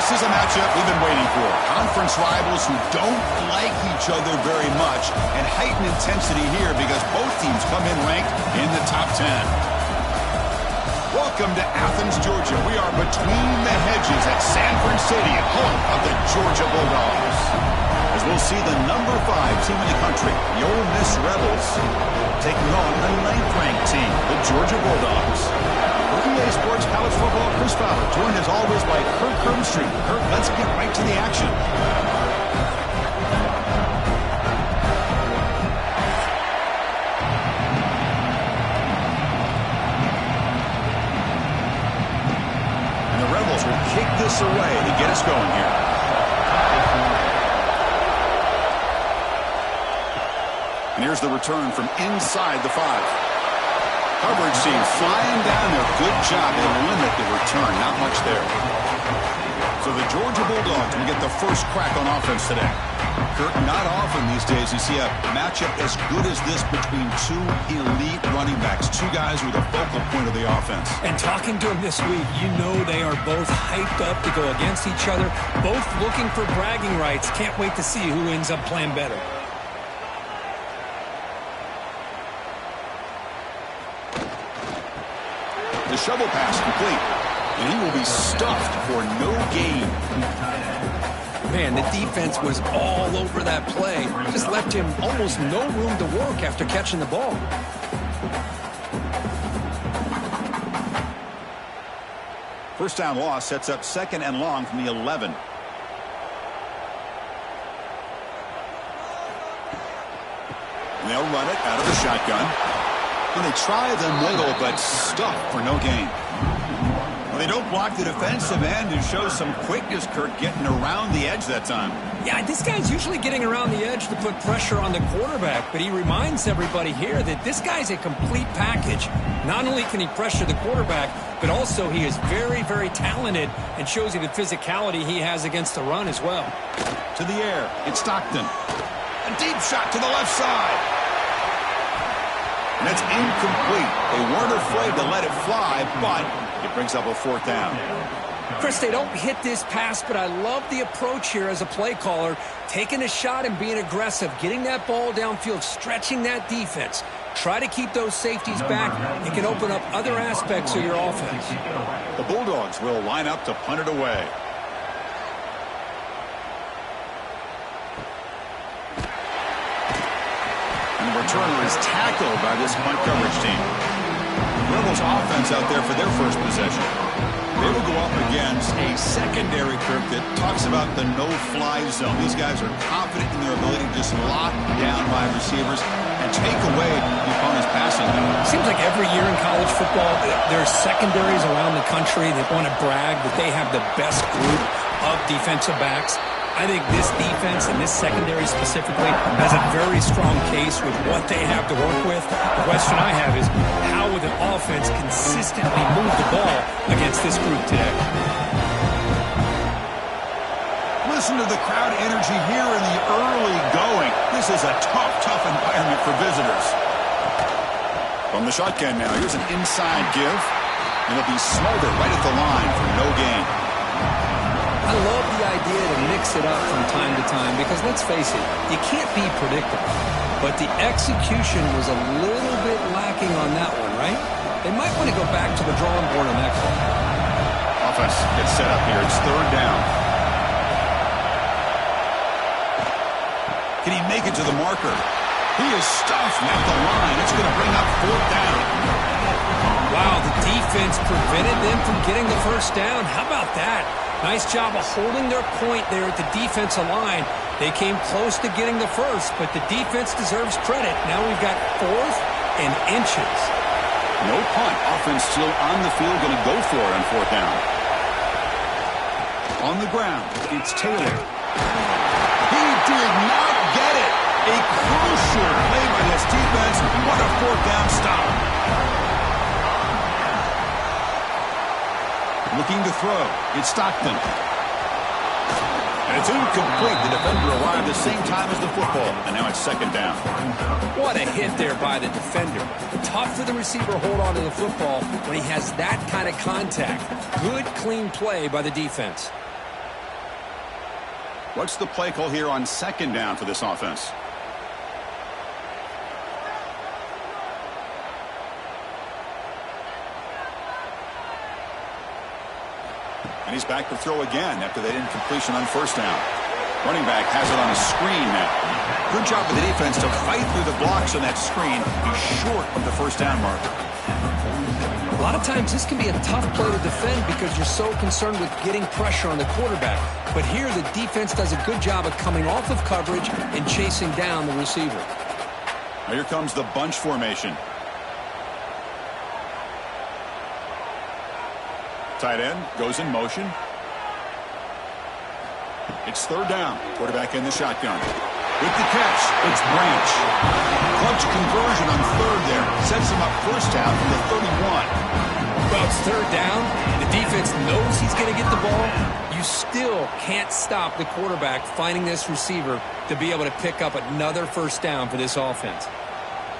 This is a matchup we've been waiting for. Conference rivals who don't like each other very much, and heightened intensity here because both teams come in ranked in the top 10. Welcome to Athens, Georgia. We are between the hedges at Sanford Stadium, home of the Georgia Bulldogs. As we'll see the number 5 team in the country, the Ole Miss Rebels, taking on the 9th-ranked team, the Georgia Bulldogs. EA Sports College Football, Chris Fowler, joined as always by Kurt Kirkstreet. Kurt, let's get right to the action. And the Rebels will kick this away to get us going here. And here's the return from inside the 5. Coverage team flying down there. Good job. They limit the return. Not much there. So the Georgia Bulldogs will get the first crack on offense today. Kirk, not often these days you see a matchup as good as this between two elite running backs. Two guys who are the focal point of the offense. And talking to them this week, you know they are both hyped up to go against each other. Both looking for bragging rights. Can't wait to see who ends up playing better. The shovel pass complete, and he will be stuffed for no gain. Man, the defense was all over that play. Just left him almost no room to work after catching the ball. First down loss sets up 2nd and long from the 11. And they'll run it out of the shotgun. And they try the middle, but stuffed for no gain. Well, they don't block the defensive end and show some quickness, Kirk, getting around the edge that time. Yeah, this guy's usually getting around the edge to put pressure on the quarterback, but he reminds everybody here that this guy's a complete package. Not only can he pressure the quarterback, but also he is very, very talented and shows you the physicality he has against the run as well. To the air, it's Stockton. A deep shot to the left side. And that's incomplete. They weren't afraid to let it fly, but it brings up a 4th down. Chris, they don't hit this pass, but I love the approach here as a play caller. Taking a shot and being aggressive, getting that ball downfield, stretching that defense. Try to keep those safeties back. It can open up other aspects of your offense. The Bulldogs will line up to punt it away. The returner is tackled by this punt coverage team. Rebels offense out there for their first possession. They will go up against a secondary, Kirk, that talks about the no-fly zone. These guys are confident in their ability to just lock down wide receivers and take away the opponent's passing game. Seems like every year in college football, there's secondaries around the country that want to brag that they have the best group of defensive backs. I think this defense and this secondary specifically has a very strong case with what they have to work with. The question I have is, how will the offense consistently move the ball against this group today? Listen to the crowd energy here in the early going. This is a tough environment for visitors. From the shotgun now, here's an inside give. And it'll be smothered right at the line for no gain. I love the idea to mix it up from time to time because, let's face it, you can't be predictable. But the execution was a little bit lacking on that one, right? They might want to go back to the drawing board on that call. Offense gets set up here. It's 3rd down. Can he make it to the marker? He is stuffed at the line. It's going to bring up 4th down. Wow, the defense prevented them from getting the first down. How about that? Nice job of holding their point there at the defensive line. They came close to getting the first, but the defense deserves credit. Now we've got 4th and inches. No punt. Offense still on the field, going to go for it on 4th down. On the ground, it's Taylor. He did not get it. A crucial play by this defense. What a 4th down stop. Looking to throw. It's Stockton. And it's incomplete. The defender arrived the same time as the football. And now it's 2nd down. What a hit there by the defender. Tough for the receiver to hold on to the football when he has that kind of contact. Good, clean play by the defense. What's the play call here on second down for this offense? And he's back to throw again after that incompletion on first down. Running back has it on a screen now. Good job of the defense to fight through the blocks on that screen. He's short of the first down marker. A lot of times this can be a tough play to defend because you're so concerned with getting pressure on the quarterback. But here the defense does a good job of coming off of coverage and chasing down the receiver. Now here comes the bunch formation. Tight end goes in motion. It's third down. Quarterback in the shotgun. With the catch, it's Branch. Clutch conversion on third there. Sets him up first down from the 31. Well, it's third down. The defense knows he's going to get the ball. You still can't stop the quarterback finding this receiver to be able to pick up another first down for this offense.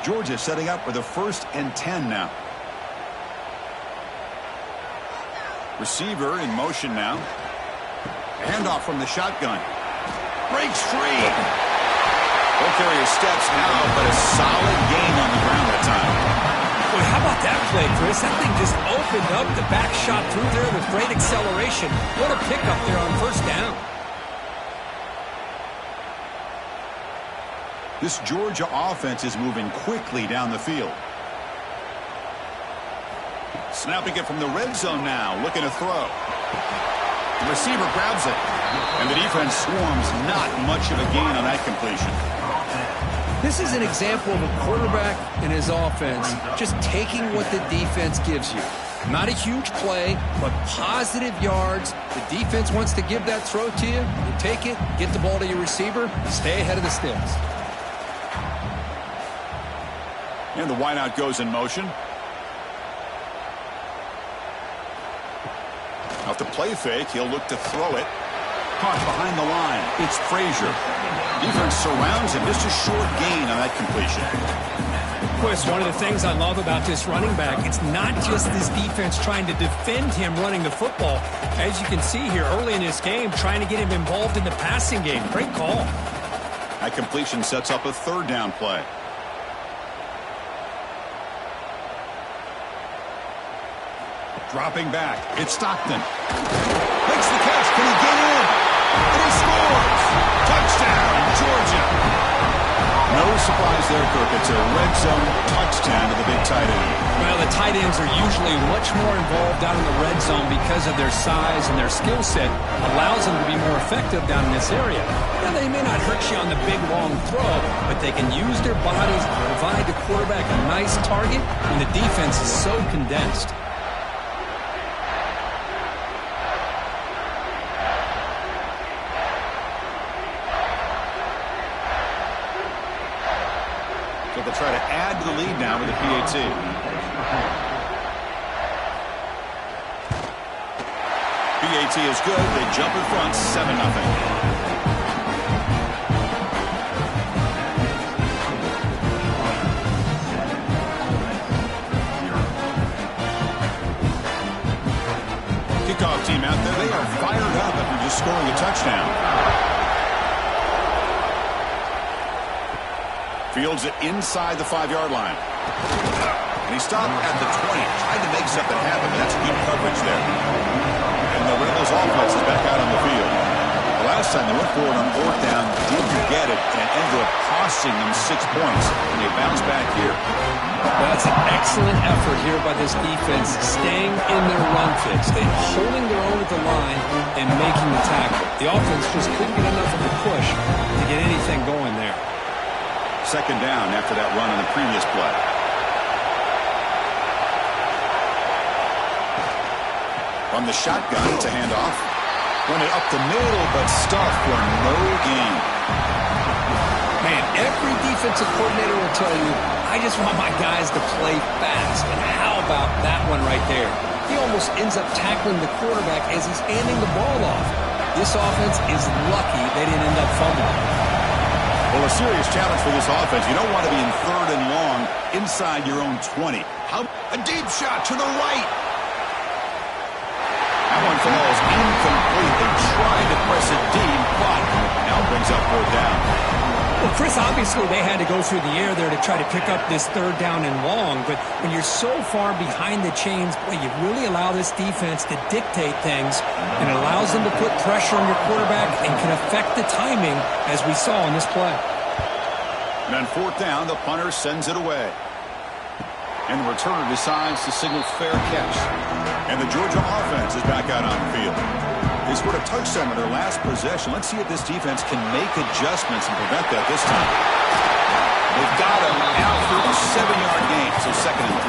Georgia setting up with a 1st and 10 now. Receiver in motion now. Handoff from the shotgun. Breaks free. Won't carry his steps now, but a solid gain on the ground that time. Boy, how about that play, Chris? That thing just opened up. The back shot through there with great acceleration. What a pickup there on first down. This Georgia offense is moving quickly down the field. Snapping it from the red zone now, looking to throw. The receiver grabs it, and the defense swarms. Not much of a gain on that completion. This is an example of a quarterback and his offense just taking what the defense gives you. Not a huge play, but positive yards. The defense wants to give that throw to you. You take it, get the ball to your receiver, stay ahead of the sticks. And the wideout goes in motion. Off the play fake, he'll look to throw it. Caught behind the line. It's Frazier. Defense surrounds him. Just a short gain on that completion. Chris, one of the things I love about this running back, it's not just this defense trying to defend him running the football. As you can see here early in this game, trying to get him involved in the passing game. Great call. That completion sets up a third down play. Dropping back. It's Stockton. Makes the catch. Can he get in? And he scores! Touchdown, Georgia! No surprise there, Kirk. It's a red zone touchdown to the big tight end. Well, the tight ends are usually much more involved down in the red zone because of their size and their skill set. Allows them to be more effective down in this area. Now, they may not hurt you on the big, long throw, but they can use their bodies to provide the quarterback a nice target when the defense is so condensed. So they'll try to add to the lead now with the PAT. PAT is good. They jump in front, 7-0. Kickoff team out there. They are fired up after just scoring a touchdown. Fields it inside the 5-yard line. And he stopped at the 20. Tried to make something happen, but that's good coverage there. And the Rebels offense is back out on the field. The last time they went forward on fourth down, didn't get it, and it ended up costing them 6 points. And they bounce back here. That's an excellent effort here by this defense, staying in their run fix. They're holding their own at the line and making the tackle. The offense just couldn't get enough of a push to get anything going there. Second down after that run on the previous play. From the shotgun, it's a handoff. Run it up the middle, but stuffed for no gain. Man, every defensive coordinator will tell you, I just want my guys to play fast. And how about that one right there? He almost ends up tackling the quarterback as he's handing the ball off. This offense is lucky they didn't end up fumbling. Well, a serious challenge for this offense. You don't want to be in third and long inside your own 20. A deep shot to the right. That one falls incomplete. They tried to press it deep, but Obviously, they had to go through the air there to try to pick up this third down and long, but when you're so far behind the chains, boy, you really allow this defense to dictate things, and it allows them to put pressure on your quarterback and can affect the timing, as we saw in this play. And on fourth down, the punter sends it away. And the returner decides to signal fair catch. And the Georgia offense is back out on the field. They scored a touchdown in their last possession. Let's see if this defense can make adjustments and prevent that this time. They've got him out for a 7-yard gain, so 2nd and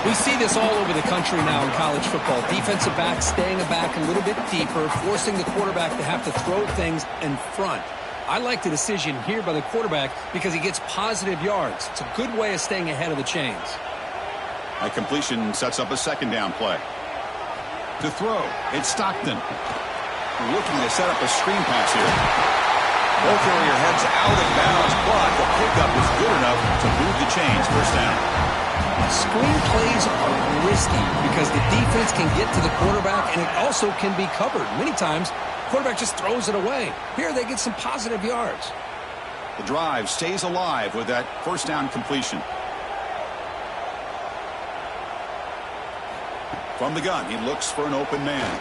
3. We see this all over the country now in college football. Defensive backs staying back a little bit deeper, forcing the quarterback to have to throw things in front. I like the decision here by the quarterback because he gets positive yards. It's a good way of staying ahead of the chains. A completion sets up a 2nd down play. To throw, it's Stockton. Looking to set up a screen pass here. Ball carrier heads out of bounds, but the pickup is good enough to move the chains. First down. Screen plays are risky because the defense can get to the quarterback and it also can be covered. Many times, the quarterback just throws it away. Here they get some positive yards. The drive stays alive with that first down completion. From the gun, he looks for an open man.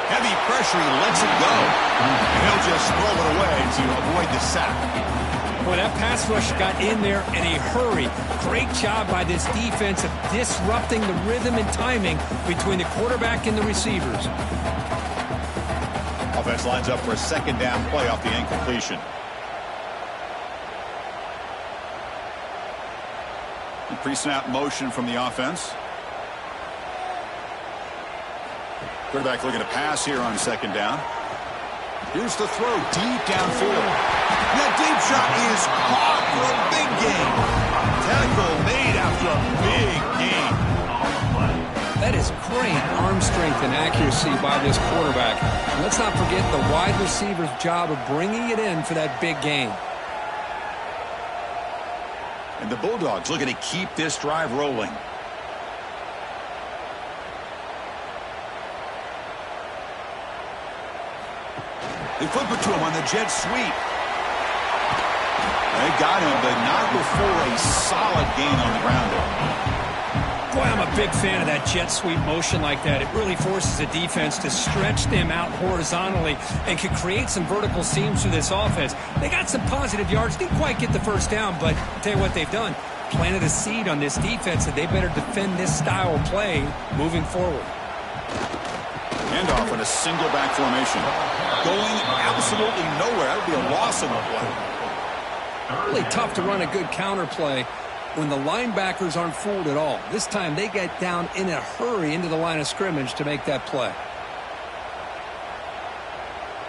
Heavy pressure, he lets it go. And he'll just throw it away to avoid the sack. Boy, that pass rush got in there in a hurry. Great job by this defense of disrupting the rhythm and timing between the quarterback and the receivers. Offense lines up for a 2nd down play off the incompletion. Pre-snap motion from the offense. Quarterback looking to pass here on 2nd down. Here's the throw deep downfield. That deep shot is caught for a big gain. Tackle made after a big gain. That is great arm strength and accuracy by this quarterback. And let's not forget the wide receiver's job of bringing it in for that big gain. And the Bulldogs looking to keep this drive rolling. They flip it to him on the jet sweep. They got him, but not before a solid gain on the ground there. Boy, I'm a big fan of that jet sweep motion like that. It really forces the defense to stretch them out horizontally and can create some vertical seams through this offense. They got some positive yards. Didn't quite get the first down, but I'll tell you what they've done. Planted a seed on this defense, and they better defend this style of play moving forward. Handoff in a single back formation. Going absolutely nowhere. That would be a loss on the play. Really tough to run a good counter play when the linebackers aren't fooled at all. This time they get down in a hurry into the line of scrimmage to make that play.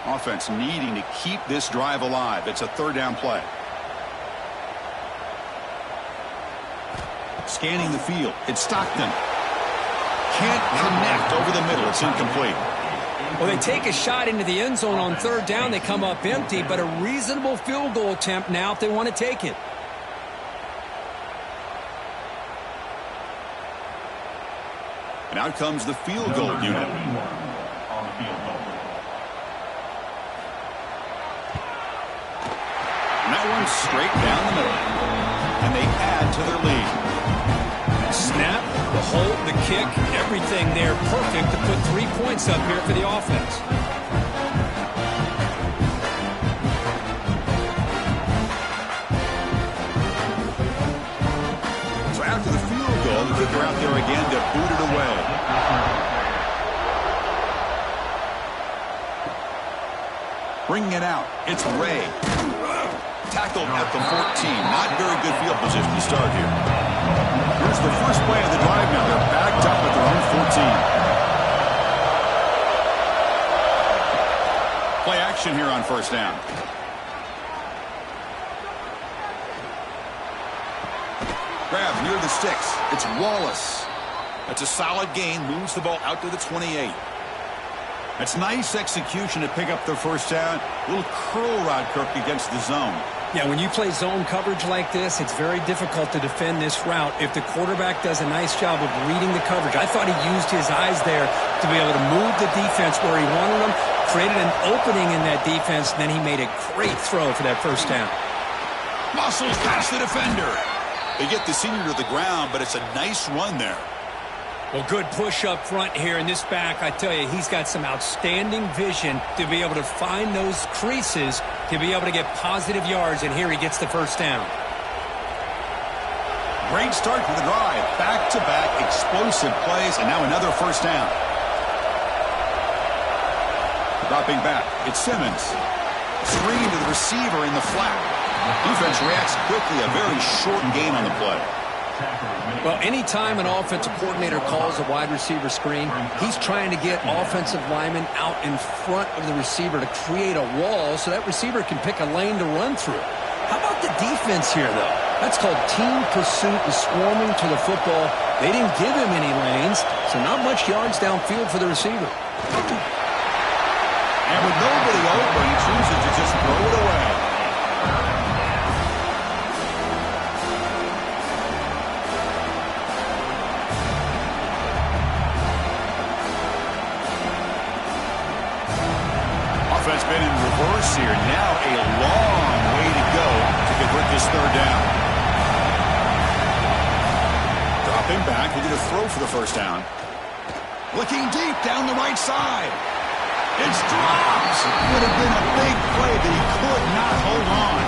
Offense needing to keep this drive alive. It's a 3rd down play. Scanning the field. It's Stockton. Can't connect over the middle. It's incomplete. Well, they take a shot into the end zone on 3rd down. They come up empty, but a reasonable field goal attempt now if they want to take it. And out comes the field goal unit. And that one's straight down the middle. And they add to their lead. Snap, the hold, the kick, everything there perfect to put 3 points up here for the offense. So after the field goal, the kicker out there again to boot it away. Bringing it out, it's Ray. Tackled at the 14. Not very good field position to start here. Here's the first play of the drive now. They're backed up at their own 14. Play action here on 1st down. Grab near the sticks. It's Wallace. That's a solid gain. Moves the ball out to the 28. That's nice execution to pick up their first down. A little curl rod, Kirk, against the zone. Yeah, when you play zone coverage like this, it's very difficult to defend this route if the quarterback does a nice job of reading the coverage. I thought he used his eyes there to be able to move the defense where he wanted them, created an opening in that defense, and then he made a great throw for that first down. Muscles past the defender. They get the senior to the ground, but it's a nice run there. Well, good push up front here, and this back, I tell you, he's got some outstanding vision to be able to find those creases to be able to get positive yards, and here he gets the first down. Great start for the drive. Back-to-back explosive plays, and now another first down. Dropping back, it's Simmons. Screen to the receiver in the flat. Defense reacts quickly, a very short gain on the play. Well, anytime an offensive coordinator calls a wide receiver screen, he's trying to get offensive linemen out in front of the receiver to create a wall so that receiver can pick a lane to run through. How about the defense here, though? That's called team pursuit and swarming to the football. They didn't give him any lanes, so not much yards downfield for the receiver. And with nobody open, he chooses to just throw it away. Offense been in reverse here. Now a long way to go to convert this third down. Dropping back, he's going to throw for the first down. Looking deep down the right side. It's dropped. Would have been a big play, but he could not hold on.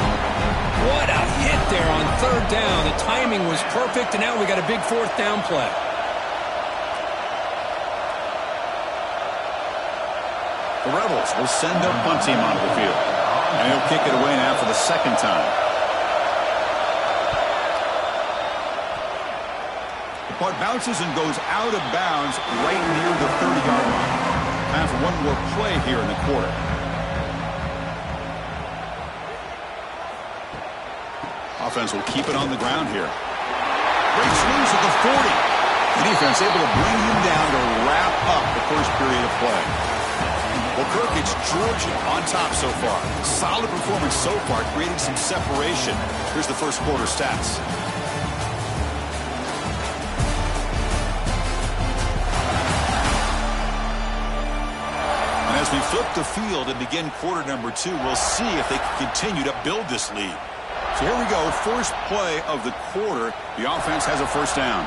What a hit there on third down. The timing was perfect, and now we got a big fourth down play. The Rebels will send their punt team onto the field. And he'll kick it away now for the second time. The punt bounces and goes out of bounds right near the 30-yard line. Time for one more play here in the quarter. Offense will keep it on the ground here. Breaks loose at the 40. The defense able to bring him down to wrap up the first period of play. Well, Kirk, it's Georgia on top so far. Solid performance so far, creating some separation. Here's the first quarter stats. And as we flip the field and begin quarter number 2, we'll see if they can continue to build this lead. So here we go, first play of the quarter. The offense has a first down.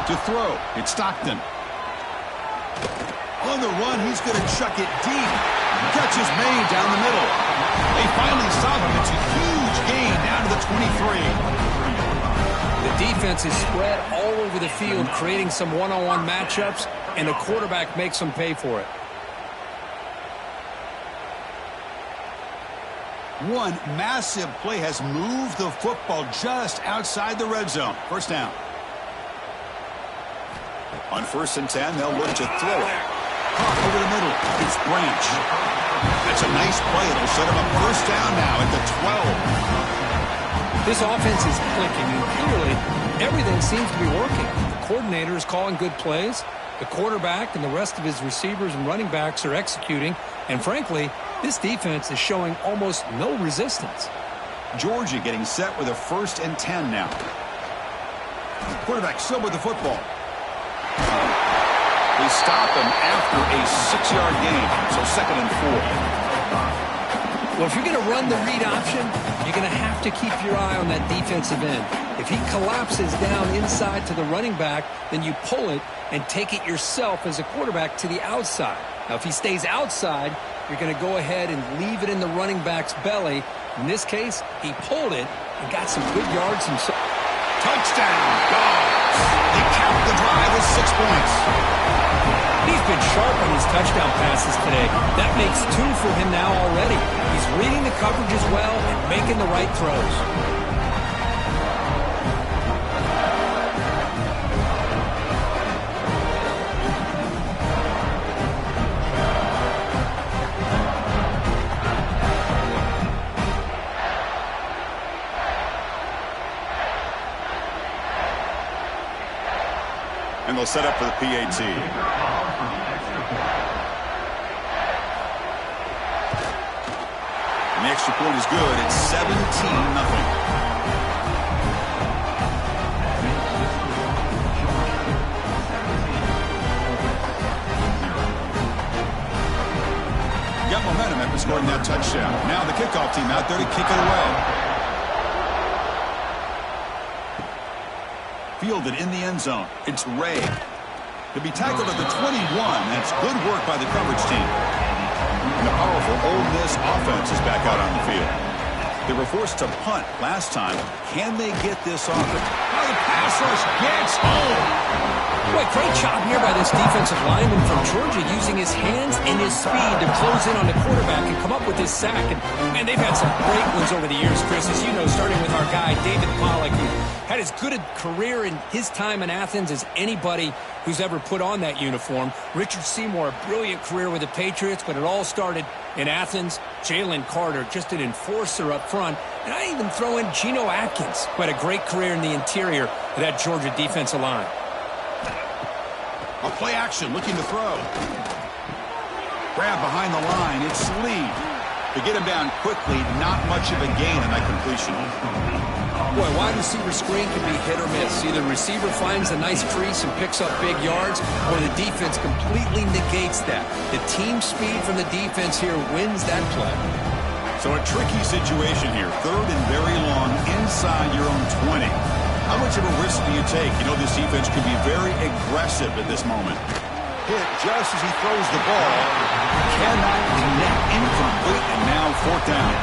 To throw, it's Stockton. On the run, he's going to chuck it deep. Catch is made down the middle. They finally stop him. It's a huge gain down to the 23. The defense is spread all over the field, creating some one-on-one matchups, and the quarterback makes them pay for it. One massive play has moved the football just outside the red zone. First down. On 1st and 10, they'll look to throw it. Off over the middle. It's Branch. That's a nice play. It'll set him up first down now at the 12. This offense is clicking, and clearly everything seems to be working. The coordinator is calling good plays. The quarterback and the rest of his receivers and running backs are executing. And frankly, this defense is showing almost no resistance. Georgia getting set with a 1st and 10 now. Quarterback still with the football. They stop him after a 6-yard gain, so 2nd and 4. Well, if you're going to run the read option, you're going to have to keep your eye on that defensive end. If he collapses down inside to the running back, then you pull it and take it yourself as a quarterback to the outside. Now, if he stays outside, you're going to go ahead and leave it in the running back's belly. In this case, he pulled it and got some good yards himself. Touchdown, Dogs. They cap the drive with 6 points. He's been sharp on his touchdown passes today. That makes 2 for him now already. He's reading the coverage as well and making the right throws. And they'll set up for the PAT. And the extra point is good. It's 17-0. after scoring that touchdown. Now the kickoff team out there to kick it away. Fielded in the end zone. It's Ray. To be tackled at the 21. That's good work by the coverage team. And the powerful Ole Miss offense is back out on the field. They were forced to punt last time. Can they get this off? Now the pass rush gets home. Boy, great job here by this defensive lineman from Georgia using his hands and his speed to close in on the quarterback and come up with this sack. And, man, they've had some great ones over the years, Chris, as you know, starting with our guy, David Pollack, who had as good a career in his time in Athens as anybody who's ever put on that uniform. Richard Seymour, a brilliant career with the Patriots, but it all started in Athens. Jalen Carter, just an enforcer up front. And I even throw in Geno Atkins, who had a great career in the interior of that Georgia defensive line. A play action, looking to throw. Grab behind the line, it's Lee. To get him down quickly, not much of a gain on that completion. Boy, wide receiver screen can be hit or miss. Either receiver finds a nice crease and picks up big yards, or the defense completely negates that. The team speed from the defense here wins that play. So a tricky situation here. 3rd and very long inside your own 20. How much of a risk do you take? You know this defense could be very aggressive at this moment. Hit just as he throws the ball. Cannot connect. Incomplete, and now 4th down.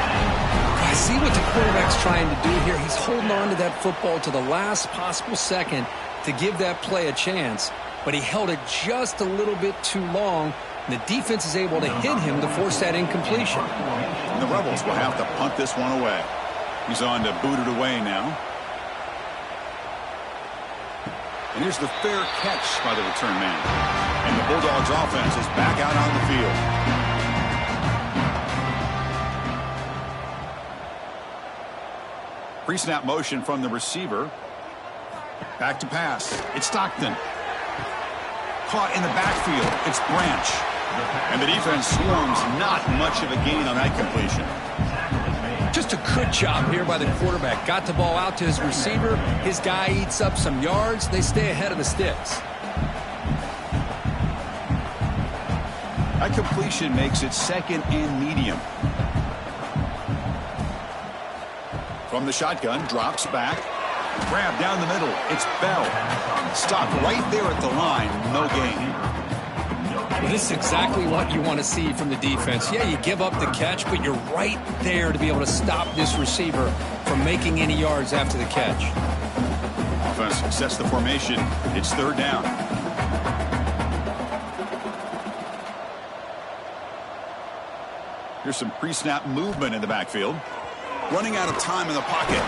I see what the quarterback's trying to do here. He's holding on to that football to the last possible second to give that play a chance. But he held it just a little bit too long. And the defense is able to hit him to force that incompletion. And the Rebels will have to punt this one away. He's on to boot it away now. And here's the fair catch by the return man. And the Bulldogs offense is back out on the field. Pre-snap motion from the receiver. Back to pass. It's Stockton. Caught in the backfield. It's Branch. And the defense swarms. Not much of a gain on that completion. Just a good job here by the quarterback. Got the ball out to his receiver. His guy eats up some yards. They stay ahead of the sticks. That completion makes it 2nd and medium. From the shotgun, drops back. Grab down the middle. It's Bell. Stopped right there at the line. No gain. Well, this is exactly what you want to see from the defense. Yeah, you give up the catch, but you're right there to be able to stop this receiver from making any yards after the catch. Offense sets the formation. It's 3rd down. Here's some pre-snap movement in the backfield. Running out of time in the pocket.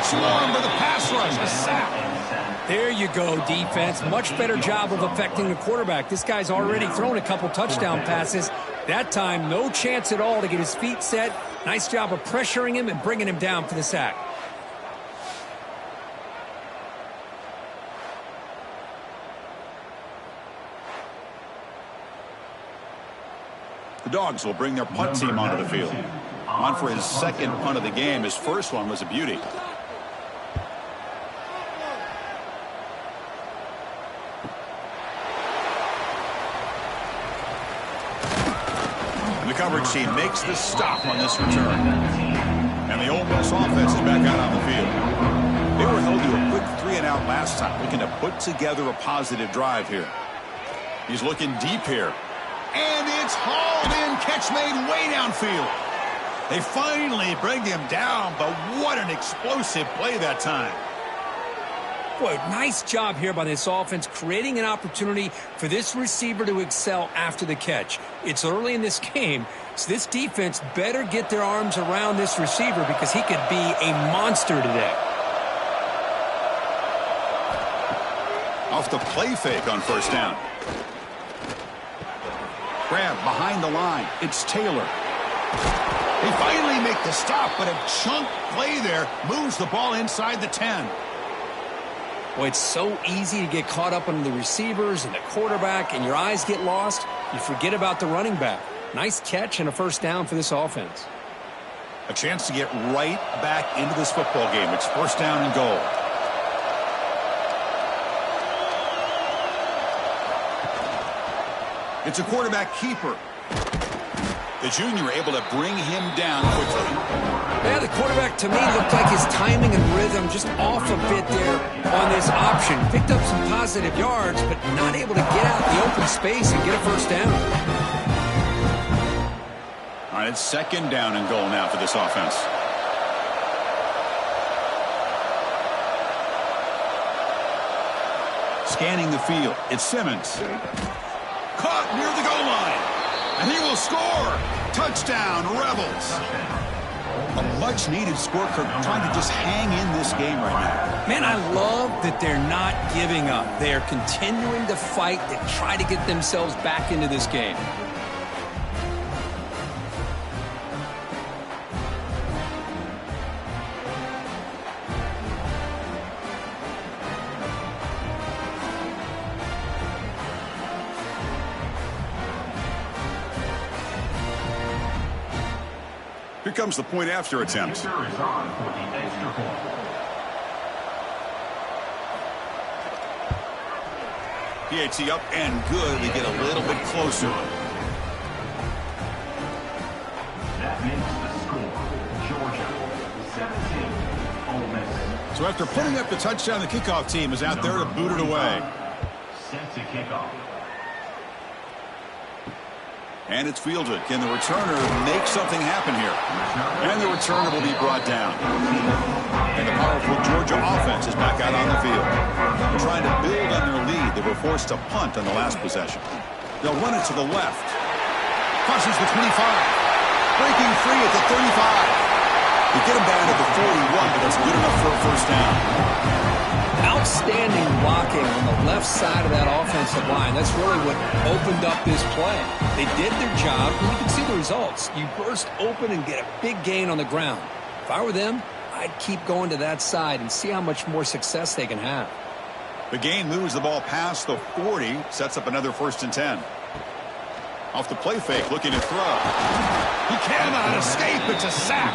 Swarmed by the pass rush. A sack. There you go, defense. Much better job of affecting the quarterback. This guy's already thrown a couple touchdown passes. That time, no chance at all to get his feet set. Nice job of pressuring him and bringing him down for the sack. The Dogs will bring their punt team onto the field. On for his 2nd punt of the game. His first one was a beauty. And the coverage team makes the stop on this return. And the Ole Miss offense is back out on the field. They were held to a quick 3-and-out last time, looking to put together a positive drive here. He's looking deep here. And it's hauled in. Catch made way downfield. They finally bring him down, but what an explosive play that time. Boy, nice job here by this offense, creating an opportunity for this receiver to excel after the catch. It's early in this game, so this defense better get their arms around this receiver because he could be a monster today. Off the play fake on 1st down. Grab behind the line. It's Taylor. They finally make the stop, but a chunk play there moves the ball inside the 10. Boy, it's so easy to get caught up on the receivers and the quarterback, and your eyes get lost. You forget about the running back. Nice catch and a 1st down for this offense. A chance to get right back into this football game. It's 1st down and goal. It's a quarterback keeper. The junior able to bring him down quickly. Yeah, the quarterback to me looked like his timing and rhythm just off a bit there on this option. Picked up some positive yards, but not able to get out the open space and get a first down. All right, it's second down and goal now for this offense. Scanning the field, it's Simmons. Caught near the goal line. And he will score. Touchdown, Rebels. A much-needed score, Kirk, trying to just hang in this game right now. Man, I love that they're not giving up. They are continuing to fight to try to get themselves back into this game. Here comes the point after attempt. PAT up and good. We get a little bit closer. That makes the score. Georgia 17, Ole Miss. So after putting up the touchdown, the kickoff team is out there to boot it away. Set to kick off. And it's fielded. Can the returner make something happen here? And the returner will be brought down. And the powerful Georgia offense is back out on the field. They're trying to build on their lead. They were forced to punt on the last possession. They'll run it to the left. Crosses the 25. Breaking free at the 35. They get him down to the 41, but that's good enough for a first down. Outstanding blocking on the left side of that offensive line. That's really what opened up this play. They did their job, and you can see the results. You burst open and get a big gain on the ground. If I were them, I'd keep going to that side and see how much more success they can have. The gain moves the ball past the 40, sets up another 1st and 10. Off the play fake, looking to throw. He cannot escape. It's a sack.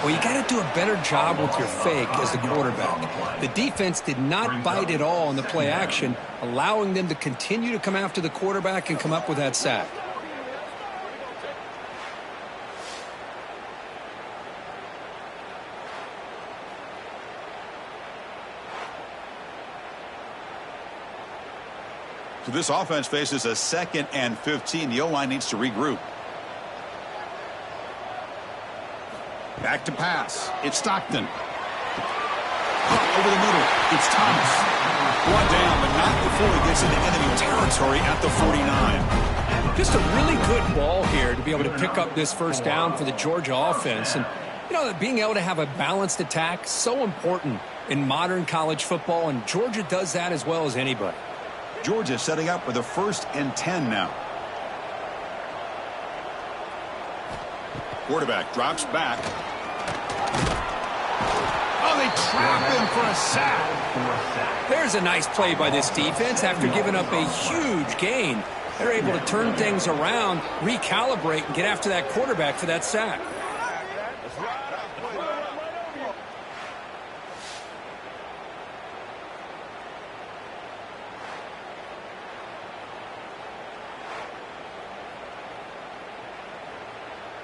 Well, you got to do a better job with your fake as the quarterback. The defense did not bite at all in the play action, allowing them to continue to come after the quarterback and come up with that sack. So this offense faces a 2nd and 15. The O-line needs to regroup. Back to pass. It's Stockton. Over the middle. It's Thomas. Brought down, but not before he gets into enemy territory at the 49. Just a really good ball here to be able to pick up this first down for the Georgia offense. And, you know, being able to have a balanced attack, so important in modern college football, and Georgia does that as well as anybody. Georgia setting up with a 1st and 10 now. Quarterback drops back. Oh, they trap him for a sack. There's a nice play by this defense after giving up a huge gain. They're able to turn things around, recalibrate, and get after that quarterback for that sack.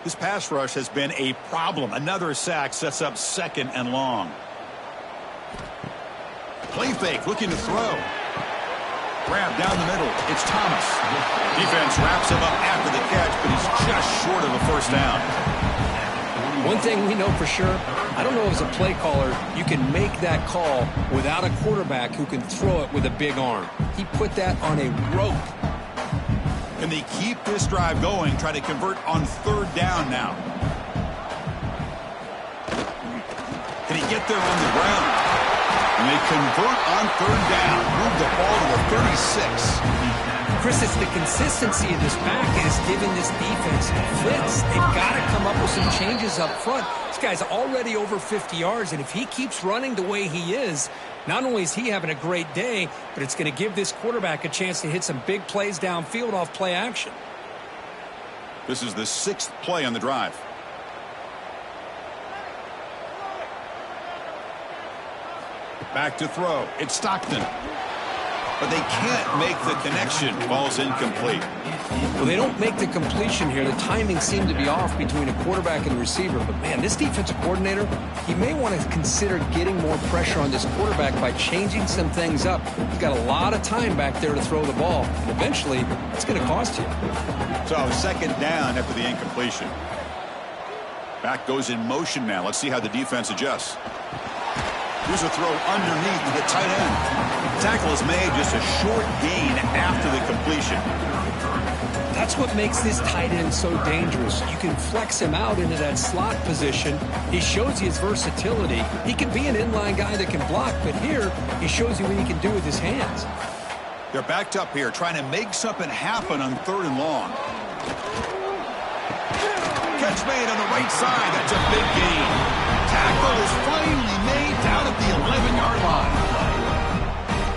This pass rush has been a problem. Another sack sets up 2nd and long. Play fake, looking to throw. Grab down the middle. It's Thomas. Defense wraps him up after the catch, but he's just short of a first down. One thing we know for sure, I don't know as a play caller, you can make that call without a quarterback who can throw it with a big arm. He put that on a rope. Can they keep this drive going, try to convert on 3rd down now? Can he get there on the ground? And they convert on 3rd down, move the ball to the 36. Chris, it's the consistency of this back is giving this defense fits. They've got to come up with some changes up front. This guy's already over 50 yards, and if he keeps running the way he is, not only is he having a great day, but it's going to give this quarterback a chance to hit some big plays downfield off play action. This is the 6th play on the drive. Back to throw. It's Stockton. but they can't make the connection. Ball's incomplete. Well, they don't make the completion here. The timing seemed to be off between a quarterback and the receiver. But, man, this defensive coordinator, he may want to consider getting more pressure on this quarterback by changing some things up. He's got a lot of time back there to throw the ball. And eventually, it's going to cost you. So, second down after the incompletion. Back goes in motion now. Let's see how the defense adjusts. Here's a throw underneath to the tight end. Tackle is made, just a short gain after the completion. That's what makes this tight end so dangerous. You can flex him out into that slot position. He shows you his versatility. He can be an inline guy that can block, but here he shows you what he can do with his hands. They're backed up here, trying to make something happen on 3rd and long. Catch made on the right side. That's a big gain. Tackle is finally made down at the 11-yard line.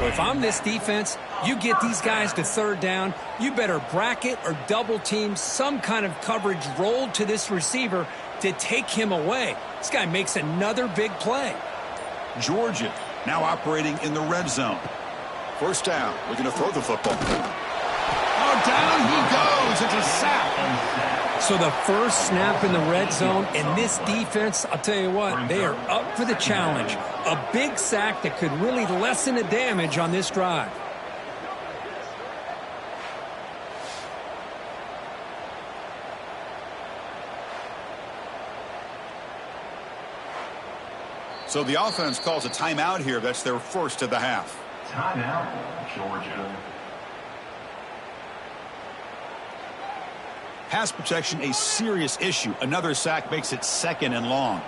Well, if I'm this defense, you get these guys to 3rd down, you better bracket or double team some kind of coverage rolled to this receiver to take him away. This guy makes another big play. Georgia now operating in the red zone. 1st down, looking to throw the football. Oh, down he goes. It's a sack. So the first snap in the red zone, and this defense, I'll tell you what, they are up for the challenge. A big sack that could really lessen the damage on this drive. So the offense calls a timeout here. That's their first of the half. Timeout, Georgia. Pass protection, a serious issue. Another sack makes it 2nd and long.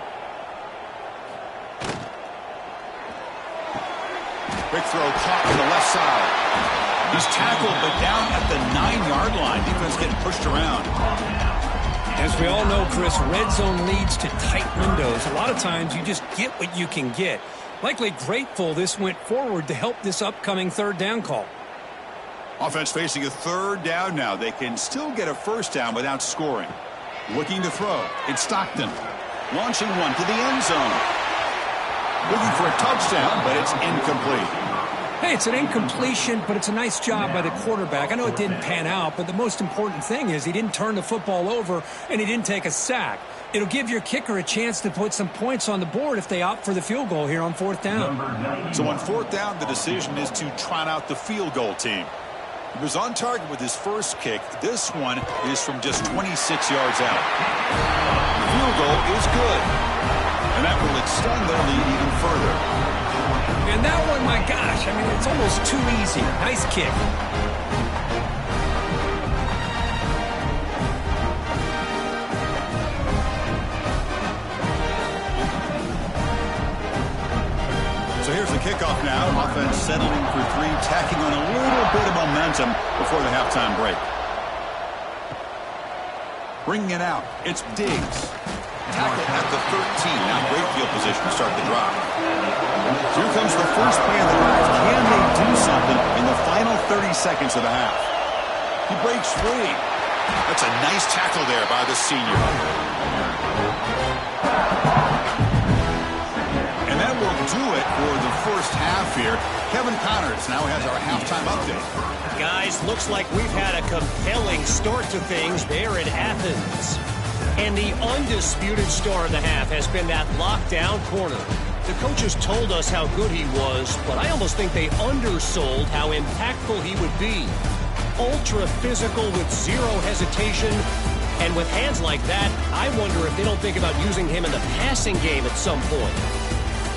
Quick throw caught to the left side. He's tackled, but down at the 9-yard line. Defense getting pushed around. As we all know, Chris, red zone leads to tight windows. A lot of times you just get what you can get. Likely grateful this went forward to help this upcoming 3rd down call. Offense facing a 3rd down now. They can still get a 1st down without scoring. Looking to throw. It's Stockton. Launching one to the end zone. Looking for a touchdown, but it's incomplete. Hey, it's an incompletion, but it's a nice job by the quarterback. I know it didn't pan out, but the most important thing is he didn't turn the football over and he didn't take a sack. It'll give your kicker a chance to put some points on the board if they opt for the field goal here on 4th down. So on 4th down, the decision is to trot out the field goal team. He was on target with his first kick. This one is from just 26 yards out. The field goal is good. And that will extend their lead even further. And that one, my gosh, I mean, it's almost too easy. Nice kick. So here's the kickoff now. Offense settling for 3, tacking on a little bit of momentum before the halftime break. Bringing it out, it's Diggs. Tackle at the 13. Now great field position to start the drive. Here comes the first play of the drive. Can they do something in the final 30 seconds of the half? He breaks free. That's a nice tackle there by the senior. And that will do it for the first half here. Kevin Connors now has our halftime update. Guys, looks like we've had a compelling start to things there in Athens. And the undisputed star of the half has been that lockdown corner. The coaches told us how good he was, but I almost think they undersold how impactful he would be. Ultra physical with zero hesitation. And with hands like that, I wonder if they don't think about using him in the passing game at some point.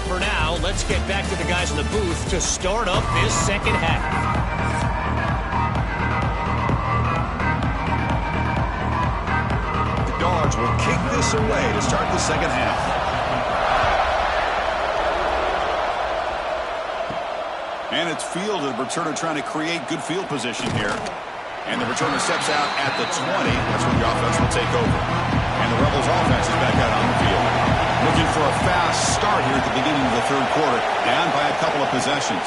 For now, let's get back to the guys in the booth to start up this second half. The Dogs will kick this away to start the second half. And it's fielded. Returner trying to create good field position here. And the returner steps out at the 20. That's when the offense will take over. And the Rebels offense is back out on the field. Looking for a fast start here at the beginning of the 3rd quarter. Down by a couple of possessions.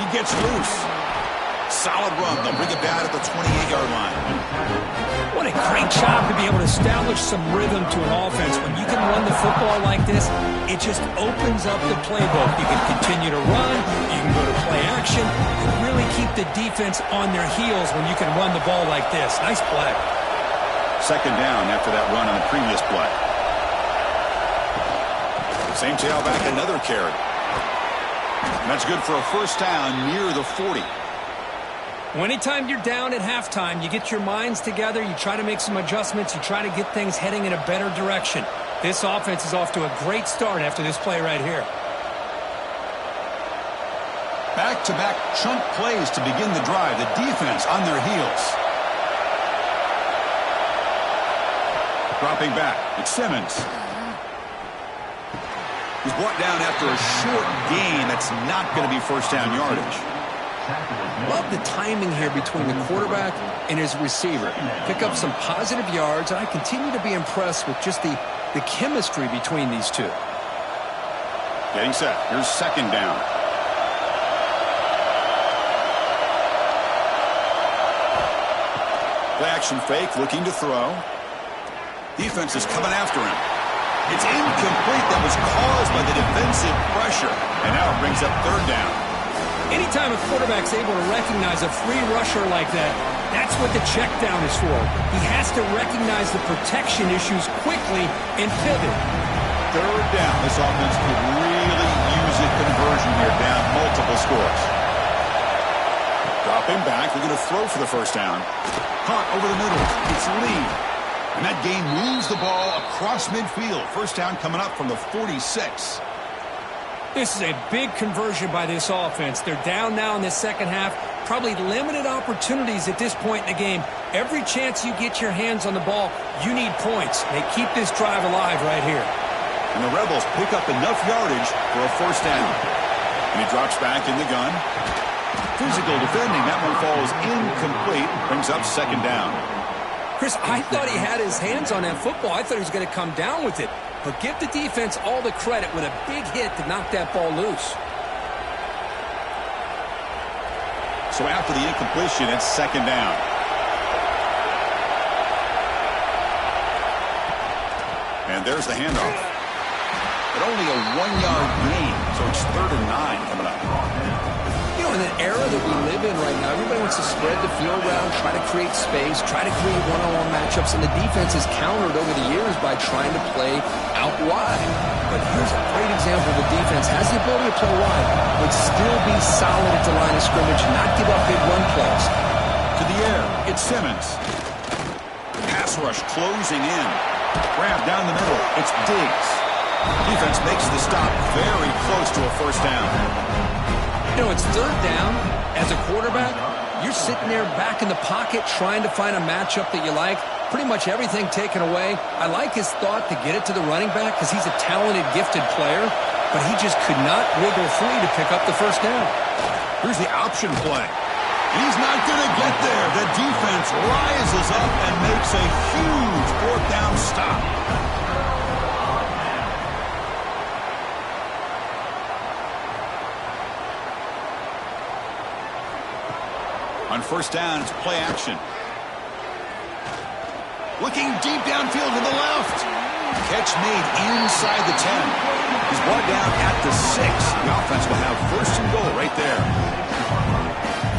He gets loose. solid run. They'll bring it back at the 28-yard line. What a great job to be able to establish some rhythm to an offense. When you can run the football like this, it just opens up the playbook. You can continue to run, you can go to play action, and really keep the defense on their heels when you can run the ball like this. Nice play. Second down after that run on the previous play. Same tailback, another carry. And that's good for a first down near the 40. Well, anytime you're down at halftime, you get your minds together, you try to make some adjustments, you try to get things heading in a better direction. This offense is off to a great start after this play right here. Back-to-back chunk plays to begin the drive. The defense on their heels. Dropping back, it's Simmons. He's brought down after a short gain. That's not going to be first down yardage. Love the timing here between the quarterback and his receiver. Pick up some positive yards, and I continue to be impressed with just the chemistry between these two. Getting set. Here's second down. Play action fake, looking to throw. Defense is coming after him. It's incomplete. That was caused by the defensive pressure. And now it brings up third down. Anytime a quarterback's able to recognize a free rusher like that, that's what the check down is for. He has to recognize the protection issues quickly and pivot. Third down. This offense could really use a conversion here, down multiple scores. Dropping back. They're going to throw for the first down. Caught over the middle. It's Lee. And that gain moves the ball across midfield. First down coming up from the 46. This is a big conversion by this offense. They're down now in the second half. Probably limited opportunities at this point in the game. Every chance you get your hands on the ball, you need points. They keep this drive alive right here. And the Rebels pick up enough yardage for a first down. And he drops back in the gun. Physical defending. That one falls incomplete. Brings up second down. Chris, I thought he had his hands on that football. I thought he was going to come down with it. But give the defense all the credit with a big hit to knock that ball loose. So after the incompletion, it's second down. And there's the handoff. But only a 1-yard gain, so it's 3rd and 9 coming up. You know, in an era that we live in right now, everybody wants to spread the field around, try to create space, try to create one-on-one matchups, and the defense has countered over the years by trying to play out wide. But here's a great example of the defense has the ability to play wide, but still be solid at the line of scrimmage, not give up big run plays. To the air, it's Simmons. Pass rush closing in. Grab down the middle, it's Diggs. Defense makes the stop very close to a first down. You know, it's third down. As a quarterback, you're sitting there back in the pocket trying to find a matchup that you like. Pretty much everything taken away. I like his thought to get it to the running back because he's a talented, gifted player, but he just could not wiggle free to pick up the first down. Here's the option play. He's not going to get there. The defense rises up and makes a huge fourth down stop. On first down, it's play action. Looking deep downfield to the left. Catch made inside the 10. He's brought down at the 6. The offense will have first and goal right there.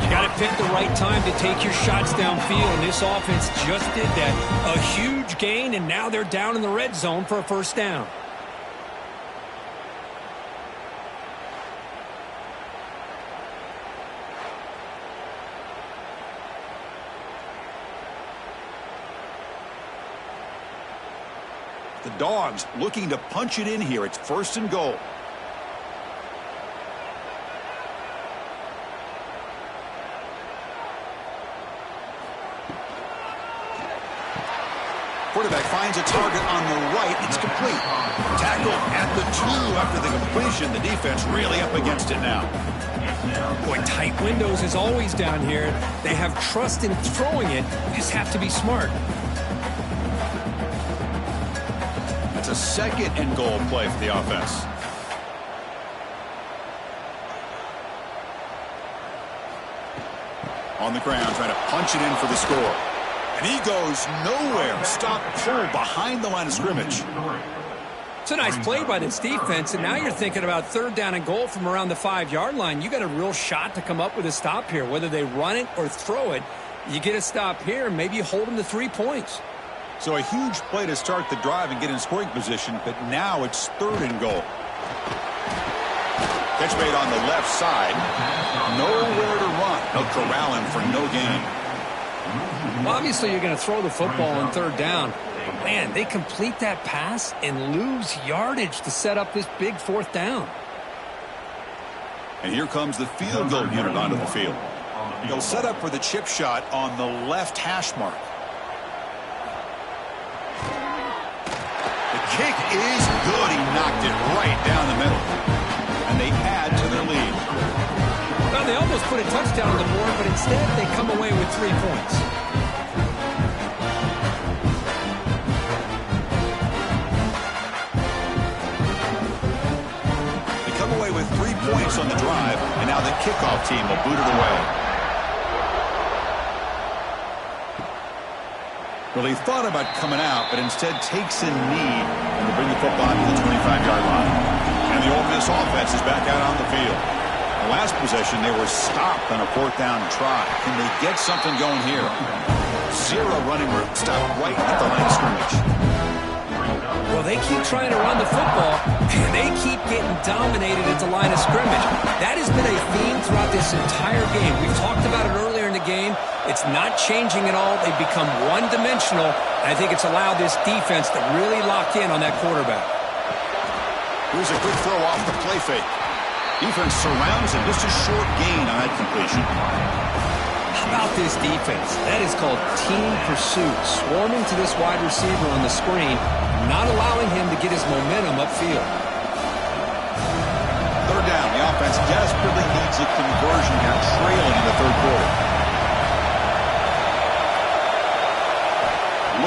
You got to pick the right time to take your shots downfield, and this offense just did that. A huge gain, and now they're down in the red zone for a first down. The Dogs looking to punch it in here. It's first and goal. Quarterback finds a target on the right. It's complete. Tackle at the 2 after the completion. The defense really up against it now. Boy, tight windows is always down here. They have trust in throwing it. You just have to be smart. It's a second and goal play for the offense. On the ground, trying to punch it in for the score. And he goes nowhere. Stop pull behind the line of scrimmage. It's a nice play by this defense, and now you're thinking about third down and goal from around the 5-yard line. You got a real shot to come up with a stop here. Whether they run it or throw it, you get a stop here, and maybe you hold them to 3 points. So a huge play to start the drive and get in scoring position, but now it's third and goal. Catch made on the left side. Nowhere to run. They'll corral him for no gain. Well, obviously, you're going to throw the football on third down. But, man, they complete that pass and lose yardage to set up this big fourth down. And here comes the field goal unit onto the field. They'll set up for the chip shot on the left hash mark. The kick is good. He knocked it right down the middle. And they add to their lead. Well, they almost put a touchdown on the board, but instead they come away with 3 points. They come away with 3 points on the drive, and now the kickoff team will boot it away. Well, he thought about coming out, but instead takes a knee, and they bring the football to the 25-yard line. And the Ole Miss offense is back out on the field. The last possession, they were stopped on a fourth down try. Can they get something going here? Zero running room. Stopped right at the line of scrimmage. Well, they keep trying to run the football, and they keep getting dominated at the line of scrimmage. That has been a theme throughout this entire game. We've talked about it earlier in the game. It's not changing at all. They've become one-dimensional, and I think it's allowed this defense to really lock in on that quarterback. Here's a quick throw off the play fake. Defense surrounds him. Just a short gain on that completion. How about this defense? That is called team pursuit. Swarming to this wide receiver on the screen, not allowing him to get his momentum upfield. Third down. The offense desperately needs a conversion here, trailing in the third quarter.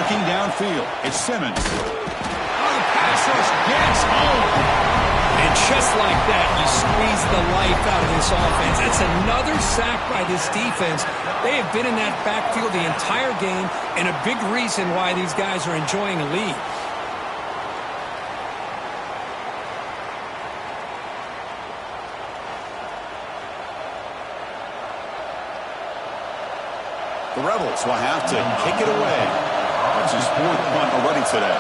Looking downfield, it's Simmons. The pass rush gets home. And just like that, you squeeze the life out of this offense. That's another sack by this defense. They have been in that backfield the entire game, and a big reason why these guys are enjoying a lead. The Rebels will have to kick it away. That's his fourth punt already today.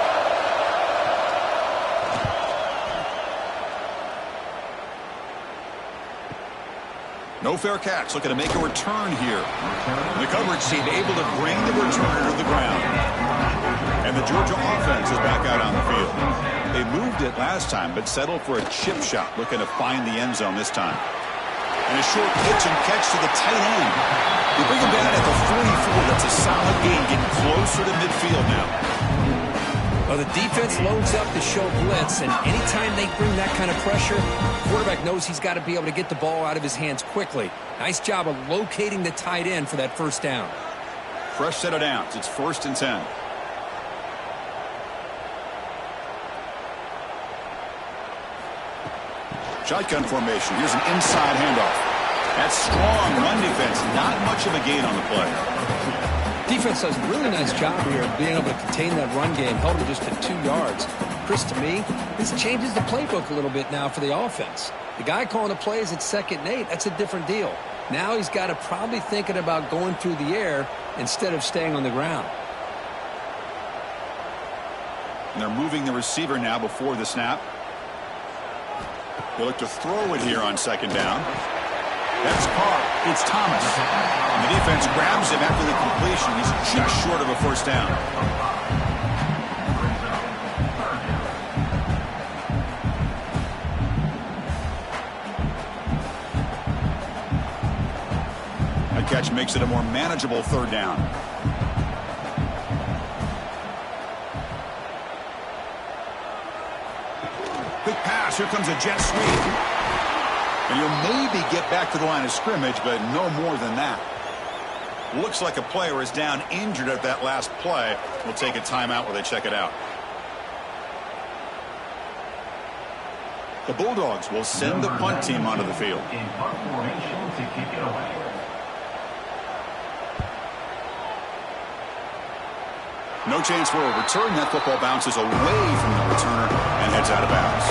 No fair catch. Looking to make a return here. The coverage team able to bring the returner to the ground. And the Georgia offense is back out on the field. They moved it last time, but settled for a chip shot, looking to find the end zone this time. And a short pitch and catch to the tight end. They bring him down at the 44. That's a solid gain, getting closer to midfield now. Well, the defense loads up to show blitz, and anytime they bring that kind of pressure, the quarterback knows he's got to be able to get the ball out of his hands quickly. Nice job of locating the tight end for that first down. Fresh set of downs. It's 1st and 10. Shotgun formation. Here's an inside handoff. That's strong run defense. Not much of a gain on the play. Defense does a really nice job here of being able to contain that run game, held him just to 2 yards. Chris, to me, this changes the playbook a little bit now for the offense. The guy calling the plays at 2nd and 8, that's a different deal. Now he's got to probably thinking about going through the air instead of staying on the ground. And they're moving the receiver now before the snap. They look to throw it here on 2nd down. That's Carr. It's Thomas. And the defense grabs him after the completion. He's just short of a first down. That catch makes it a more manageable third down. Quick pass. Here comes a jet sweep. And you'll maybe get back to the line of scrimmage, but no more than that. Looks like a player is down injured at that last play. We'll take a timeout while they check it out. The Bulldogs will send the punt team onto the field. No chance for a return. That football bounces away from the returner and heads out of bounds.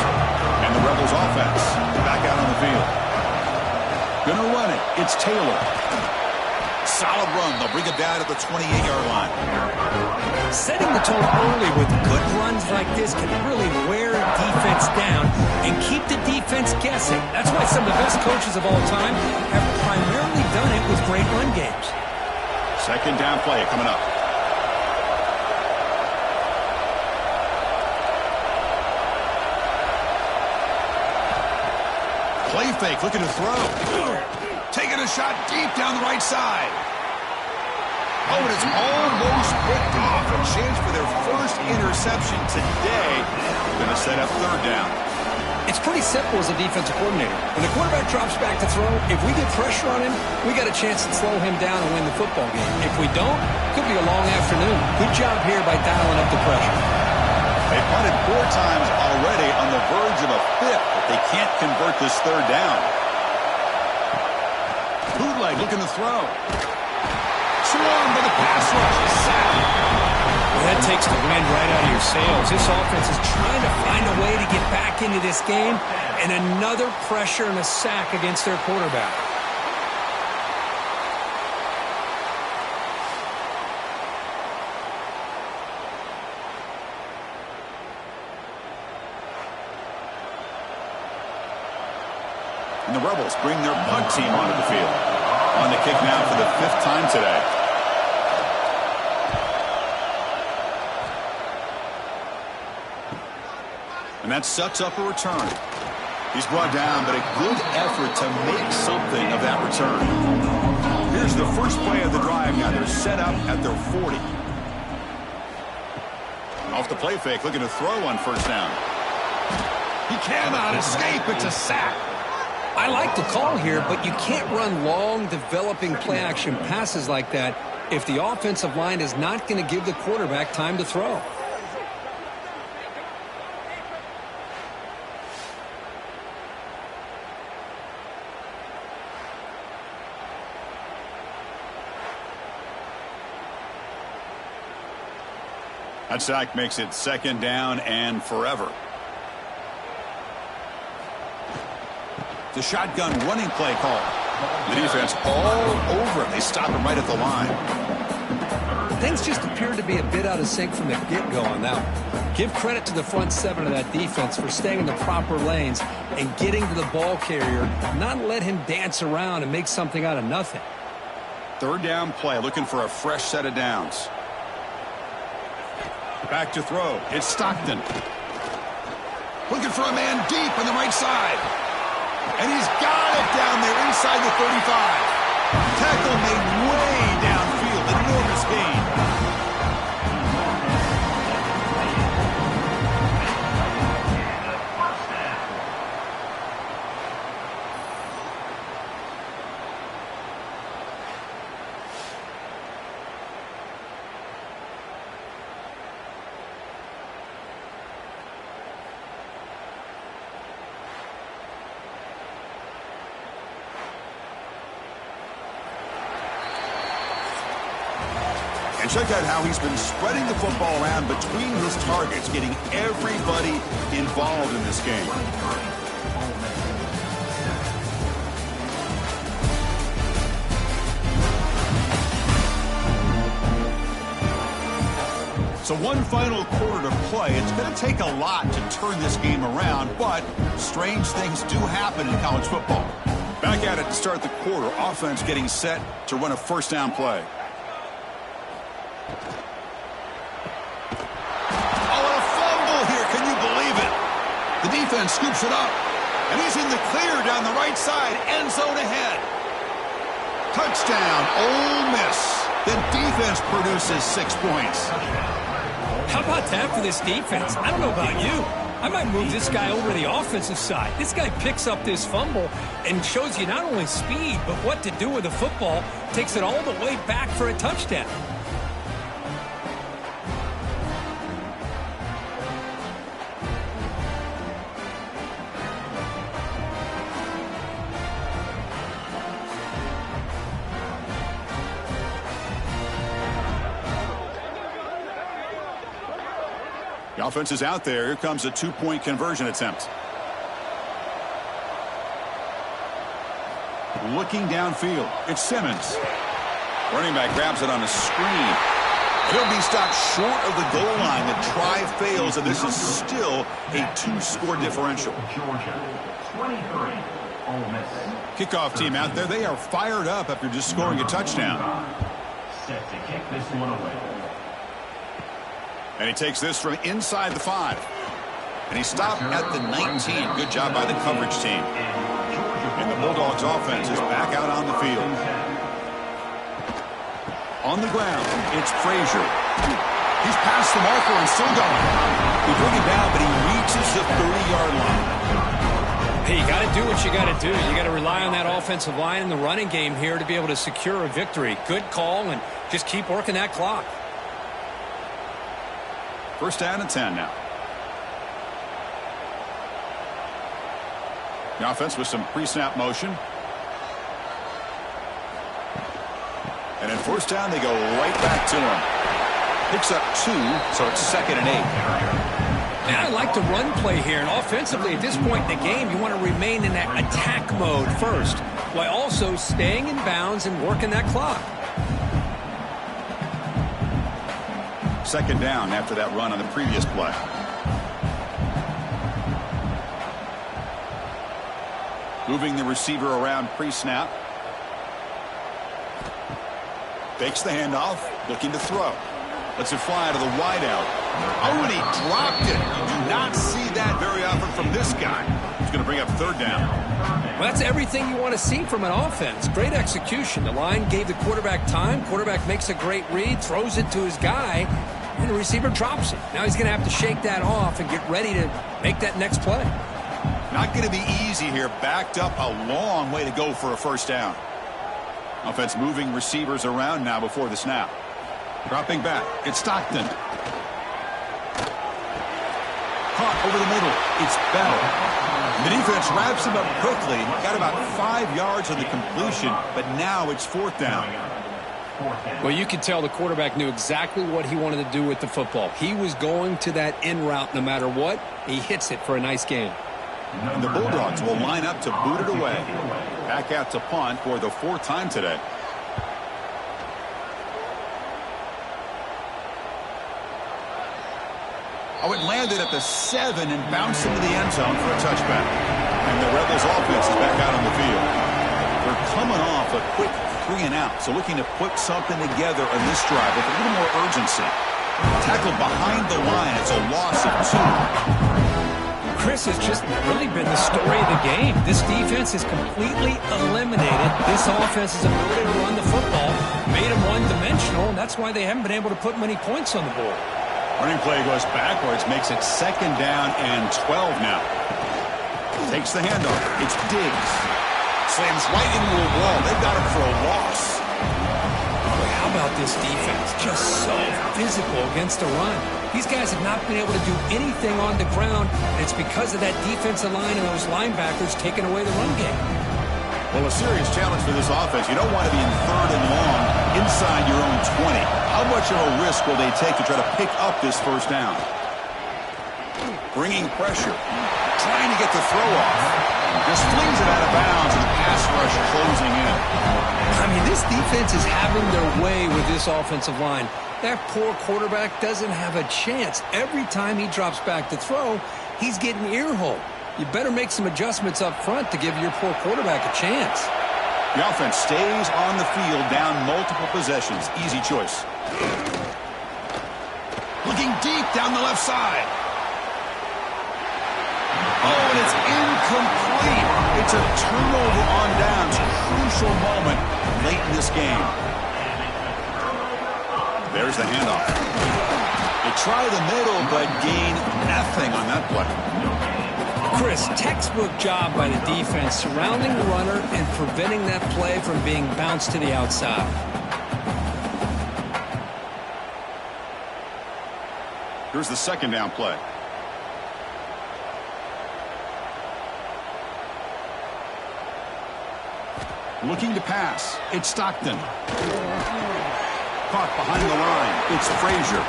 And the Rebels offense back out on the field. Gonna run it. It's Taylor. Solid run. They'll bring it down to the 28-yard line. Setting the tone early with good runs like this can really wear a defense down and keep the defense guessing. That's why some of the best coaches of all time have primarily done it with great run games. Second down play coming up. Play fake, looking to throw. Taking a shot deep down the right side. Oh, and it's almost picked off. A chance for their first interception today. Going to set up third down. It's pretty simple as a defensive coordinator. When the quarterback drops back to throw, if we get pressure on him, we got a chance to slow him down and win the football game. If we don't, it could be a long afternoon. Good job here by dialing up the pressure. They punted 4 times already, on the verge of a fifth, but they can't convert this third down. Bootleg looking to throw. Swarmed by the pass rush. Sack. Well, that takes the wind right out of your sails. This offense is trying to find a way to get back into this game, and another pressure and a sack against their quarterback. And the Rebels bring their punt team onto the field. On the kick now for the 5th time today. And that sets up a return. He's brought down, but a good effort to make something of that return. Here's the first play of the drive now. They're set up at their 40. Off the play fake, looking to throw on first down. He cannot escape. It's a sack. I like the call here, but you can't run long, developing play-action passes like that if the offensive line is not going to give the quarterback time to throw. That sack makes it second down and forever. The shotgun running play call. The defense all over him. They stop him right at the line. Things just appeared to be a bit out of sync from the get-go on that one. Give credit to the front 7 of that defense for staying in the proper lanes and getting to the ball carrier, not let him dance around and make something out of nothing. Third down play, looking for a fresh set of downs. Back to throw. It's Stockton. Looking for a man deep on the right side. And he's got it down there inside the 35. Tackle made way downfield. Enormous gain. And check out how he's been spreading the football around between his targets, getting everybody involved in this game. So one final quarter to play. It's going to take a lot to turn this game around, but strange things do happen in college football. Back at it to start the quarter. Offense getting set to run a first down play. The defense scoops it up, and he's in the clear down the right side, end zone ahead. Touchdown, Ole Miss. The defense produces 6 points. How about that for this defense? I don't know about you. I might move this guy over to the offensive side. This guy picks up this fumble and shows you not only speed, but what to do with the football. Takes it all the way back for a touchdown. The offense is out there. Here comes a two-point conversion attempt. Looking downfield. It's Simmons. Running back grabs it on a screen. He'll be stopped short of the goal line. The try fails, and this is still a two-score differential. Georgia, 23. Ole Miss. Kickoff team out there. They are fired up after just scoring a touchdown. Set to kick this one away. And he takes this from inside the 5. And he stopped at the 19. Good job by the coverage team. And the Bulldogs offense is back out on the field. On the ground, it's Frazier. He's past the marker and still going. They bring it down, but he reaches the 30-yard line. Hey, you got to do what you got to do. You got to rely on that offensive line in the running game here to be able to secure a victory. Good call, and just keep working that clock. First down and 10 now. The offense with some pre-snap motion. And in first down, they go right back to him. Picks up 2, so it's 2nd and 8. And I like the run play here. And offensively, at this point in the game, you want to remain in that attack mode first, while also staying in bounds and working that clock. 2nd down after that run on the previous play. Moving the receiver around pre-snap. Fakes the handoff, looking to throw. Lets it fly to the wideout. Oh, and he dropped it. You do not see that very often from this guy. He's going to bring up 3rd down. Well, that's everything you want to see from an offense. Great execution. The line gave the quarterback time. Quarterback makes a great read, throws it to his guy, and the receiver drops it. Now he's going to have to shake that off and get ready to make that next play. Not going to be easy here. Backed up a long way to go for a first down. Offense moving receivers around now before the snap. Dropping back. It's Stockton. Caught over the middle. It's Bell. The defense wraps him up quickly. Got about 5 yards on the completion, but now it's 4th down. Well, you could tell the quarterback knew exactly what he wanted to do with the football. He was going to that in route no matter what. He hits it for a nice gain. And the Bulldogs will line up to boot it away. Back out to punt for the 4th time today. Oh, it landed at the 7 and bounced into the end zone for a touchback. And the Rebels offense is back out on the field. They're coming off a quick 3 and out, so looking to put something together on this drive with a little more urgency. Tackled behind the line. It's a loss of 2. Chris has just really been the story of the game. This defense has completely eliminated this offense's ability to run the football, made them one-dimensional, and that's why they haven't been able to put many points on the board. Running play goes backwards, makes it 2nd down and 12 now. Takes the handoff. It's Diggs. Slams right into a wall. They've got him for a loss. How about this defense? Just so physical against the run. These guys have not been able to do anything on the ground, and it's because of that defensive line and those linebackers taking away the run game. Well, a serious challenge for this offense. You don't want to be in 3rd and long inside your own 20. How much of a risk will they take to try to pick up this first down? Bringing pressure. Trying to get the throw off. Just flings it out of bounds, and the pass rush closing in. I mean, this defense is having their way with this offensive line. That poor quarterback doesn't have a chance. Every time he drops back to throw, he's getting earholed. You better make some adjustments up front to give your poor quarterback a chance. The offense stays on the field down multiple possessions. Easy choice. Looking deep down the left side. Oh, and it's incomplete. It's a turnover on downs. Crucial moment late in this game. There's the handoff. They try the middle, but gain nothing on that play. Chris, textbook job by the defense surrounding the runner and preventing that play from being bounced to the outside. Here's the 2nd down play. Looking to pass. It's Stockton. Caught behind the line. It's Frazier.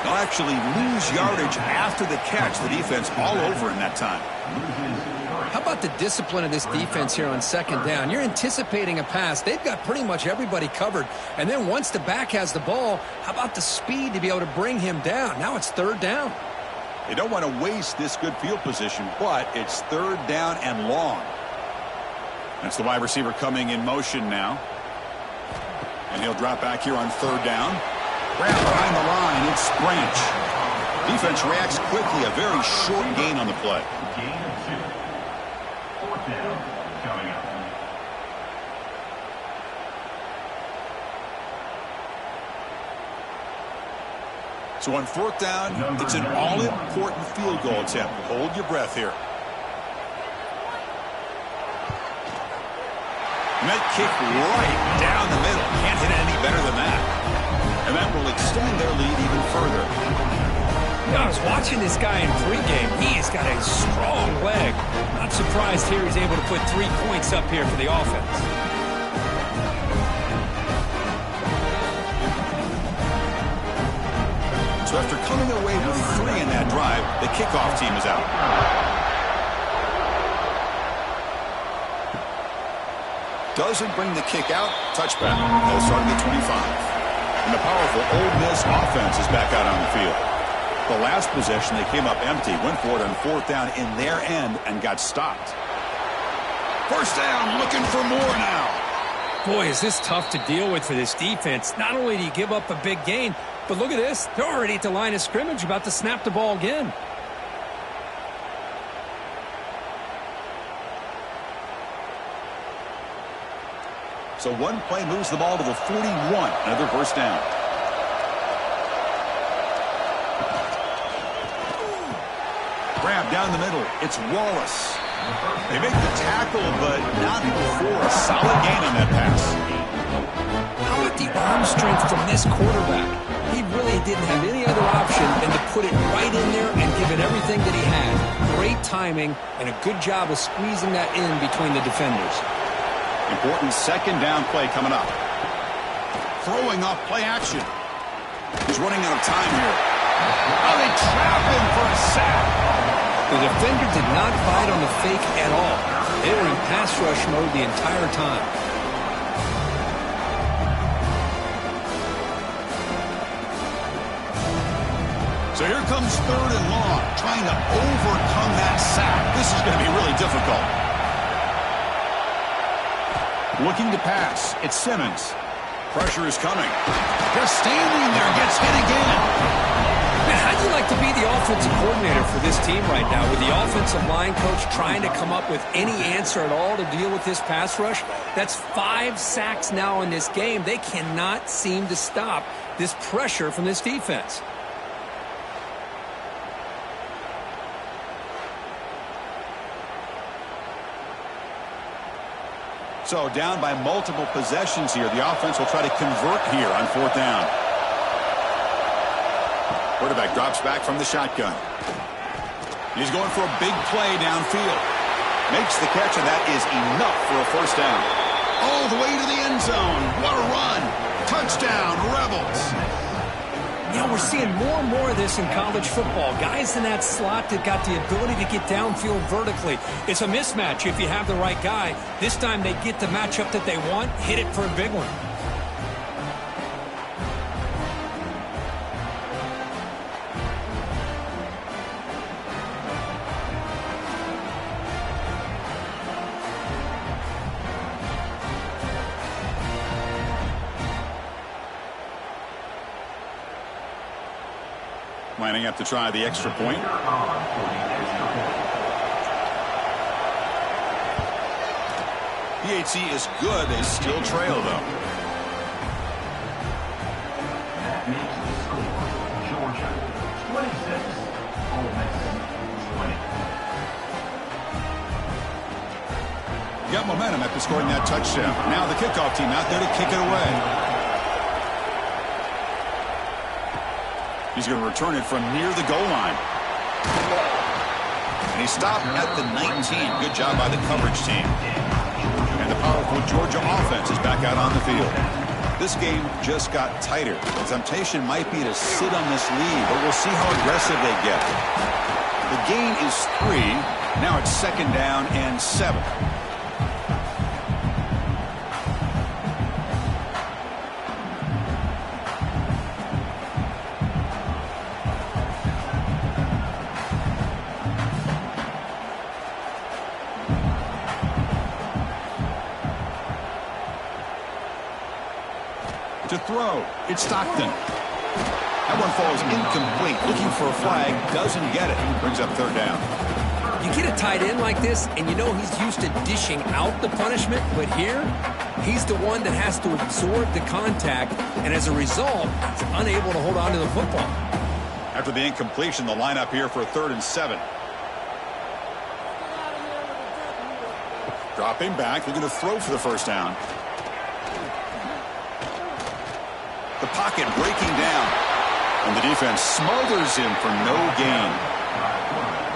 They'll actually lose yardage after the catch. The defense all over in that time. How about the discipline of this defense here on second down? You're anticipating a pass. They've got pretty much everybody covered. And then once the back has the ball, how about the speed to be able to bring him down? Now it's third down. They don't want to waste this good field position, but it's third down and long. That's the wide receiver coming in motion now. And he'll drop back here on third down. Grab behind the line. It's Branch. Defense reacts quickly. A very short gain on the play. Gain of 2. Fourth down coming up. So on fourth down, it's an all-important field goal attempt. Hold your breath here. And that kick right down the middle. Can't hit it any better than that. And that will extend their lead even further. You know, I was watching this guy in pregame. He's got a strong leg. Not surprised here he's able to put 3 points up here for the offense. So after coming away with 3 in that drive, the kickoff team is out. Doesn't bring the kick out. Touchback. They'll start at the 25. And the powerful Ole Miss offense is back out on the field. The last possession, they came up empty, went for it on fourth down in their end, and got stopped. First down, looking for more now. Boy, is this tough to deal with for this defense. Not only do you give up a big gain, but look at this. They're already at the line of scrimmage, about to snap the ball again. So one play moves the ball to the 41. Another first down. Grab down the middle. It's Wallace. They make the tackle, but not before a solid gain on that pass. How about the arm strength from this quarterback? He really didn't have any other option than to put it right in there and give it everything that he had. Great timing and a good job of squeezing that in between the defenders. Important second down play coming up. Throwing off play action. He's running out of time here. Oh, they trap him for a sack. The defender did not bite on the fake at all. They were in pass rush mode the entire time. So here comes third and long, trying to overcome that sack. This is going to be really difficult. Looking to pass. It's Simmons. Pressure is coming. Just standing there, gets hit again. Man, how'd you like to be the offensive coordinator for this team right now, with the offensive line coach trying to come up with any answer at all to deal with this pass rush? That's 5 sacks now in this game. They cannot seem to stop this pressure from this defense. So down by multiple possessions here. The offense will try to convert here on fourth down. Quarterback drops back from the shotgun. He's going for a big play downfield. Makes the catch, and that is enough for a first down. All the way to the end zone. What a run. Touchdown, Rebels. You know, we're seeing more and more of this in college football. Guys in that slot that got the ability to get downfield vertically. It's a mismatch if you have the right guy. This time they get the matchup that they want, hit it for a big one. Lining up to try the extra point. PHC is good. They still trail, though. That makes the score Georgia 26, Ole Miss 20. Got momentum after scoring that touchdown. Now the kickoff team out there to kick it away. He's going to return it from near the goal line. And he stopped at the 19. Good job by the coverage team. And the powerful Georgia offense is back out on the field. This game just got tighter. The temptation might be to sit on this lead, but we'll see how aggressive they get. The gain is 3. Now it's 2nd down and 7. To throw, it's Stockton. That one falls incomplete. Looking for a flag, doesn't get it. Brings up 3rd down. You get a tight end like this, and you know he's used to dishing out the punishment, but here, he's the one that has to absorb the contact, and as a result, he's unable to hold on to the football. After the incompletion, the lineup here for a 3rd and 7. Dropping back, looking to throw for the 1st down. The pocket breaking down, and the defense smothers him for no gain.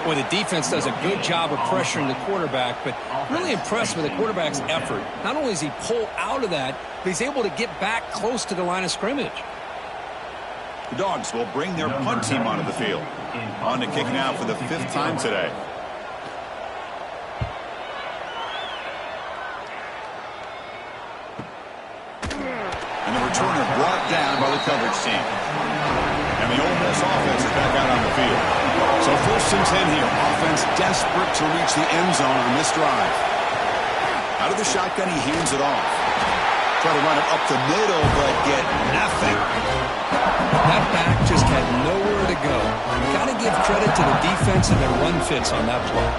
Well, the defense does a good job of pressuring the quarterback, but really impressed with the quarterback's effort. Not only does he pull out of that, but he's able to get back close to the line of scrimmage. The Dogs will bring their punt team onto the field. On to kicking out for the 5th time today. And the returner brought down by the coverage team. And the Ole Miss offense is back out on the field. So 1st and 10 here. Offense desperate to reach the end zone on this drive. Out of the shotgun, he hands it off. Try to run it up the middle, but get nothing. That back just had nowhere to go. Got to give credit to the defense and their run fits on that play.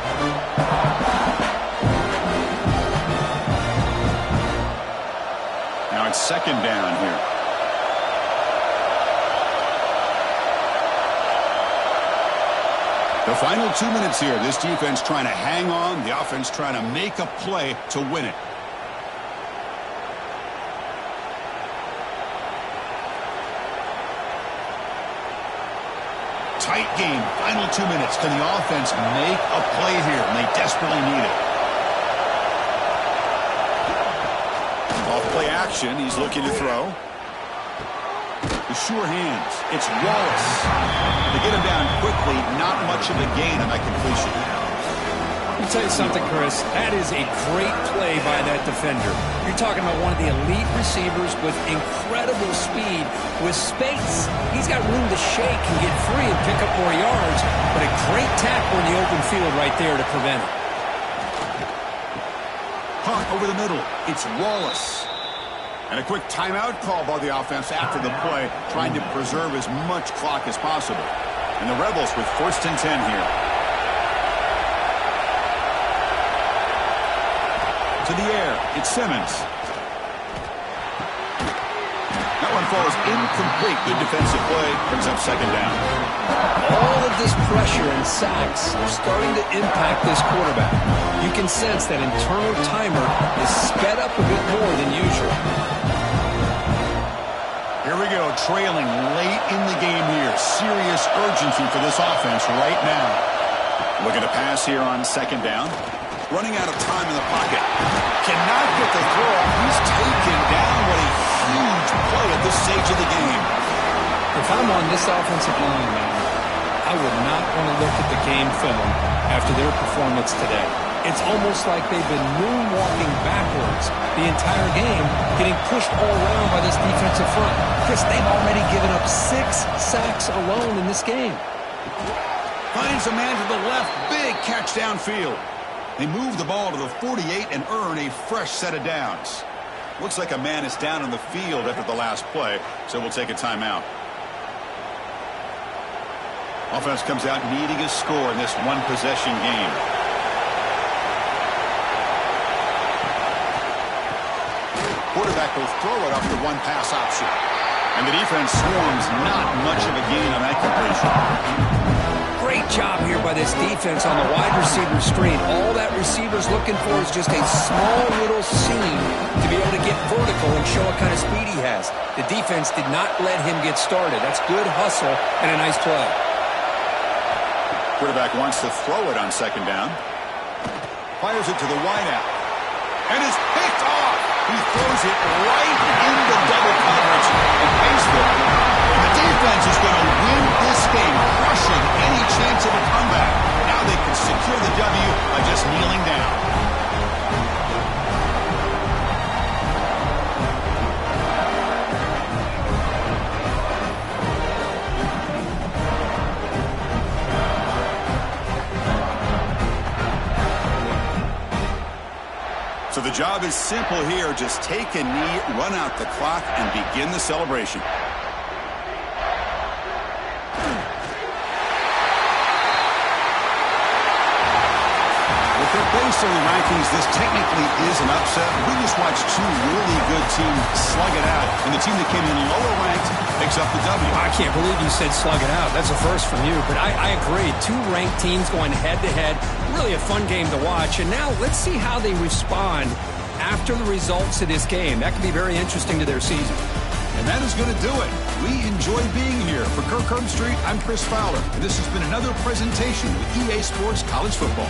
Now it's 2nd down here. The final 2 minutes here. This defense trying to hang on. The offense trying to make a play to win it. Tight game. Final 2 minutes. Can the offense make a play here? And they desperately need it. Off play action. He's looking to throw. The sure hands. It's Wallace. They get him down quickly. Not much of a gain on that completion. Let me tell you something, Chris. That is a great play by that defender. You're talking about one of the elite receivers with incredible speed, with space. He's got room to shake and get free and pick up more yards, but a great tackle in the open field right there to prevent it. Hunt over the middle. It's Wallace. And a quick timeout call by the offense after the play, trying to preserve as much clock as possible. And the Rebels with 1st and 10 here. To the air, it's Simmons. That one falls incomplete. Good defensive play. Brings up 2nd down. All of this pressure and sacks are starting to impact this quarterback. You can sense that internal timer is sped up a bit more than usual. Here we go, trailing late in the game here. Serious urgency for this offense right now. Looking to pass here on 2nd down. Running out of time in the pocket. Cannot get the throw off. He's taken down. What a huge play at this stage of the game. If I'm on this offensive line, man, I would not want to look at the game film after their performance today. It's almost like they've been moonwalking backwards the entire game, getting pushed all around by this defensive front. Chris, they've already given up 6 sacks alone in this game. Finds a man to the left. Big catch downfield. They move the ball to the 48 and earn a fresh set of downs. Looks like a man is down on the field after the last play, so we'll take a timeout. Offense comes out needing a score in this one-possession game. Quarterback will throw it off the one-pass option. And the defense swarms, not much of a gain on that completion. Great job here by this defense on the wide receiver screen. All that receiver's looking for is just a small little seam to be able to get vertical and show what kind of speed he has. The defense did not let him get started. That's good hustle and a nice play. Quarterback wants to throw it on 2nd down. Fires it to the wideout. And is picked off. He throws it right into double coverage and pays for it. And the defense is going to win this game, crushing any chance of a comeback. Now they can secure the W by just kneeling down. So the job is simple here. Just take a knee, run out the clock, and begin the celebration. With their base on the rankings, this technically is an upset. We just watched two really good teams slug it out, and the team that came in lower ranked picks up the W. I can't believe you said slug it out. That's a first from you, but I agree. Two ranked teams going head-to-head. Really a fun game to watch. And now let's see how they respond after the results of this game. That could be very interesting to their season. And that is going to do it. We enjoy being here. For Kirk Herbstreit, I'm Chris Fowler, and this has been another presentation of EA Sports College Football.